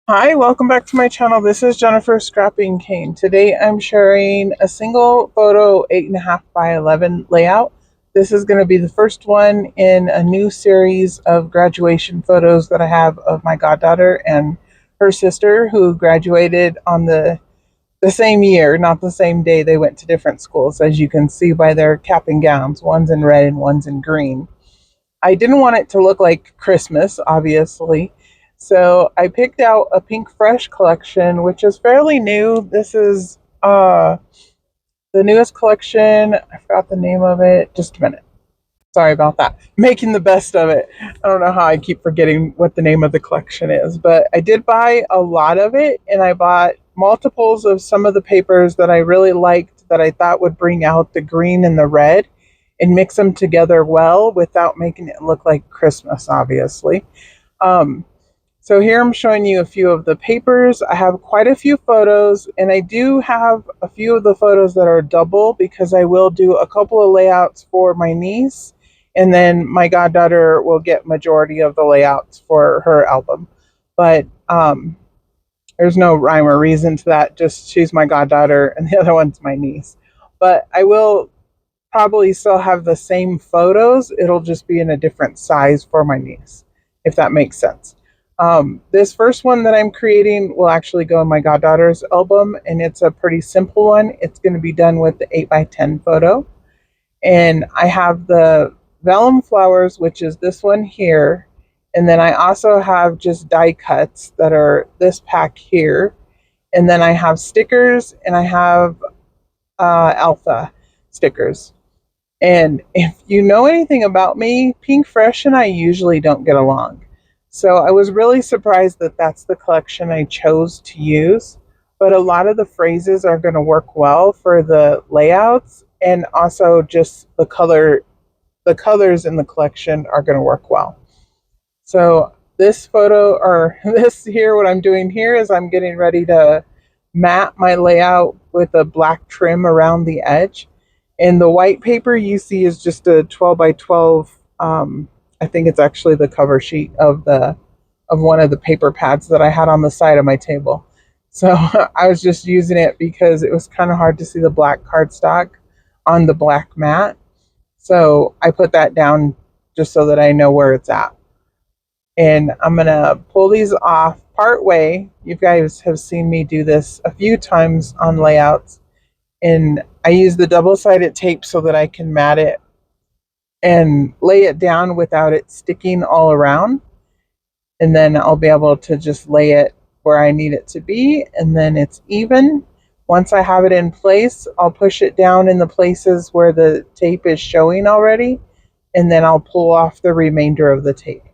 Hi, welcome back to my channel. This is Jennifer Scrapping Cane. Today I'm sharing a single photo 8.5 by 11 layout. This is going to be the first one in a new series of graduation photos that I have of my goddaughter and her sister who graduated on the same year, not the same day. They went to different schools, as you can see by their cap and gowns. One's in red and one's in green. I didn't want it to look like Christmas, obviously. So I picked out a Pinkfresh collection, which is fairly new. This is the newest collection. I forgot the name of it. Just a minute. Sorry about that. Making the best of it. I don't know how I keep forgetting what the name of the collection is, but I did buy a lot of it, and I bought multiples of some of the papers that I really liked that I thought would bring out the green and the red and mix them together well without making it look like Christmas, obviously. Um, so here I'm showing you a few of the papers. I have quite a few photos, and I do have a few of the photos that are double because I will do a couple of layouts for my niece, and then my goddaughter will get majority of the layouts for her album. But there's no rhyme or reason to that. Just she's my goddaughter, and the other one's my niece. But I will probably still have the same photos. It'll just be in a different size for my niece, if that makes sense. This first one that I'm creating will actually go in my goddaughter's album, and it's a pretty simple one. It's going to be done with the 8 by 10 photo. And I have the vellum flowers, which is this one here. And then I also have just die cuts that are this pack here. And then I have stickers and I have alpha stickers. And if you know anything about me, Pinkfresh and I usually don't get along. So I was really surprised that that's the collection I chose to use. But a lot of the phrases are going to work well for the layouts, and also just the colors in the collection are going to work well. So this photo, or this here, what I'm doing here is I'm getting ready to mat my layout with a black trim around the edge. And the white paper you see is just a 12 by 12. I think it's actually the cover sheet of one of the paper pads that I had on the side of my table. So I was just using it because it was kind of hard to see the black cardstock on the black mat. So I put that down just so that I know where it's at. And I'm going to pull these off part way. You guys have seen me do this a few times on layouts. And I use the double-sided tape so that I can mat it and lay it down without it sticking all around. And then I'll be able to just lay it where I need it to be, and then it's even. Once I have it in place, I'll push it down in the places where the tape is showing already, and then I'll pull off the remainder of the tape.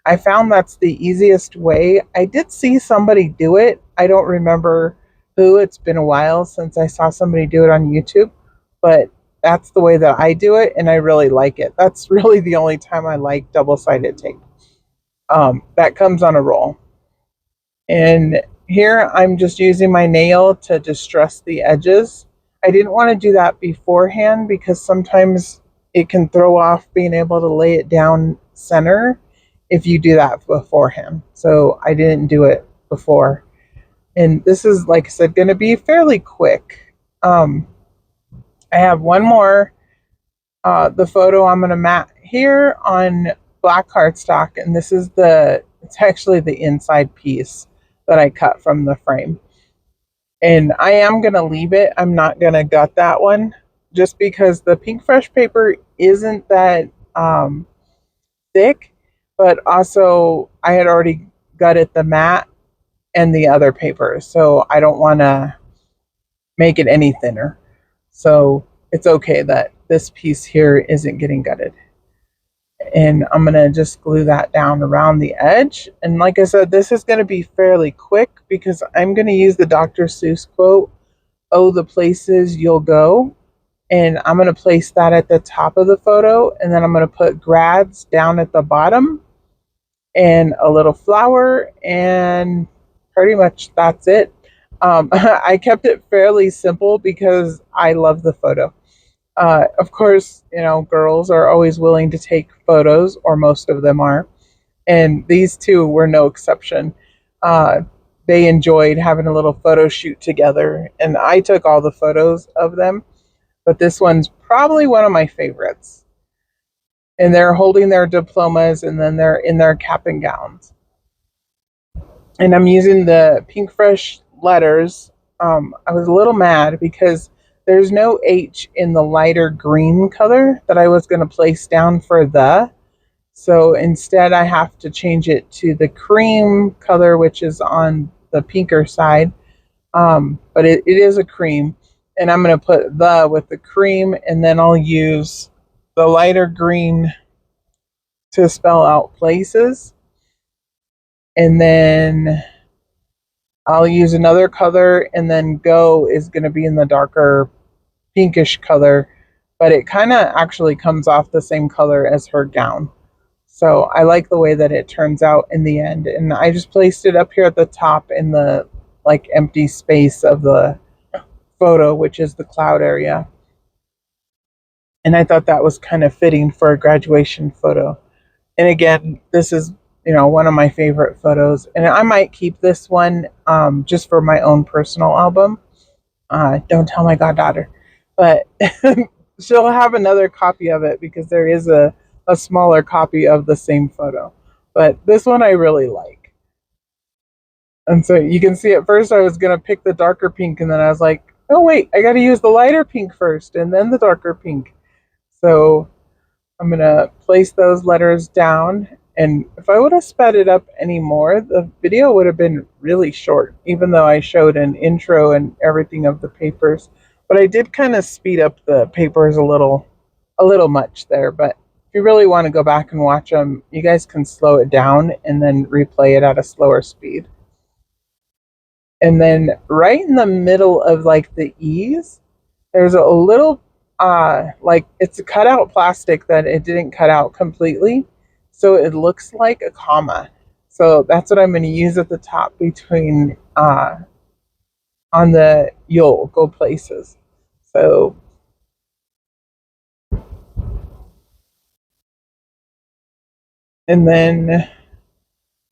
I found that's the easiest way. I did see somebody do it. I don't remember who. It's been a while since I saw somebody do it on YouTube, but that's the way that I do it, and I really like it. That's really the only time I like double-sided tape. That comes on a roll. And here I'm just using my nail to distress the edges. I didn't want to do that beforehand because sometimes it can throw off being able to lay it down center if you do that beforehand. So I didn't do it before. And this is, like I said, going to be fairly quick. I have one more. The photo I'm going to mat here on black cardstock, and it's actually the inside piece that I cut from the frame. And I am going to leave it. I'm not going to gut that one just because the Pinkfresh paper isn't that thick, but also I had already gutted the mat and the other paper, so I don't want to make it any thinner. So it's okay that this piece here isn't getting gutted. And I'm going to just glue that down around the edge. And like I said, this is going to be fairly quick because I'm going to use the Dr. Seuss quote, "Oh, the places you'll go." And I'm going to place that at the top of the photo. And then I'm going to put grads down at the bottom and a little flower. And pretty much that's it. I kept it fairly simple because I love the photo. Of course, girls are always willing to take photos, or most of them are, and these two were no exception. Uh, they enjoyed having a little photo shoot together. And I took all the photos of them, but this one's probably one of my favorites. And they're holding their diplomas and then they're in their cap and gowns. And I'm using the Pinkfresh letters. I was a little mad because there's no H in the lighter green color that I was going to place down for the. So instead, I have to change it to the cream color, which is on the pinker side. But it is a cream. And I'm going to put the with the cream, and then I'll use the lighter green to spell out places. And then I'll use another color, and then go is going to be in the darker pinkish color, but it kind of actually comes off the same color as her gown. So I like the way that it turns out in the end. And I just placed it up here at the top in the like empty space of the photo, which is the cloud area. And I thought that was kind of fitting for a graduation photo. And again, this is, one of my favorite photos. And I might keep this one just for my own personal album. Don't tell my goddaughter. But she'll have another copy of it because there is a smaller copy of the same photo. But this one I really like. And so you can see at first I was going to pick the darker pink, and then I was like, oh wait, I got to use the lighter pink first and then the darker pink. So I'm going to place those letters down. And if I would have sped it up any more, the video would have been really short, even though I showed an intro and everything of the papers. But I did kind of speed up the papers a little much there. But if you really want to go back and watch them, you guys can slow it down and then replay it at a slower speed. And then right in the middle of like the E's, there's a little like it's a cutout plastic that it didn't cut out completely, so it looks like a comma. So that's what I'm going to use at the top between on the you'll go places. So and then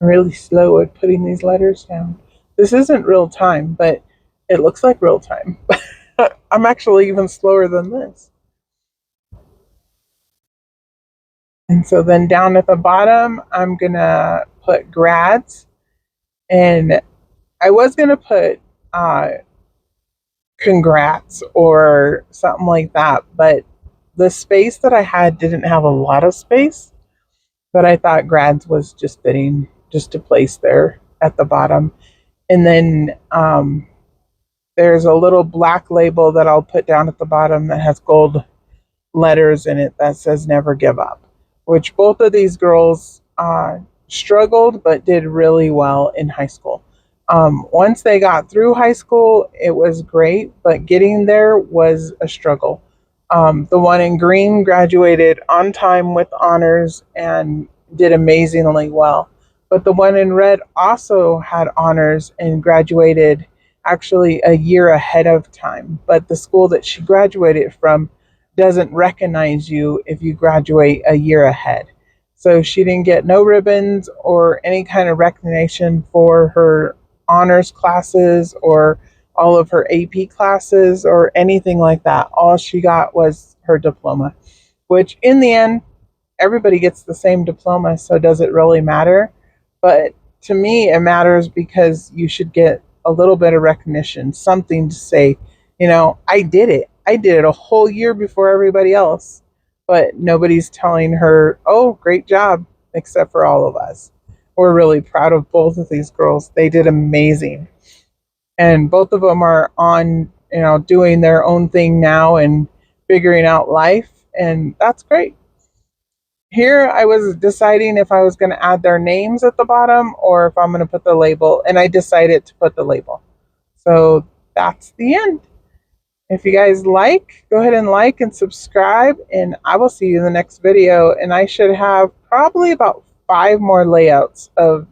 I'm really slow at putting these letters down. This isn't real time, but it looks like real time. I'm actually even slower than this. And so then down at the bottom, I'm going to put grads. And I was going to put congrats or something like that, but the space that I had didn't have a lot of space. But I thought grads was just fitting just to place there at the bottom. And then there's a little black label that I'll put down at the bottom that has gold letters in it that says never give up, which both of these girls struggled but did really well in high school. Once they got through high school, it was great, but getting there was a struggle. The one in green graduated on time with honors and did amazingly well. But the one in red also had honors and graduated actually a year ahead of time. But the school that she graduated from doesn't recognize you if you graduate a year ahead. So she didn't get no ribbons or any kind of recognition for her honors classes or all of her AP classes or anything like that. All she got was her diploma, which in the end, everybody gets the same diploma, so does it really matter? But to me, it matters because you should get a little bit of recognition, something to say, I did it. I did it a whole year before everybody else. But nobody's telling her, oh, great job, except for all of us. We're really proud of both of these girls. They did amazing. And both of them are on, doing their own thing now and figuring out life. And that's great. Here I was deciding if I was going to add their names at the bottom or if I'm going to put the label. And I decided to put the label. So that's the end. If you guys like, go ahead and like and subscribe, and I will see you in the next video. And I should have probably about 5 more layouts of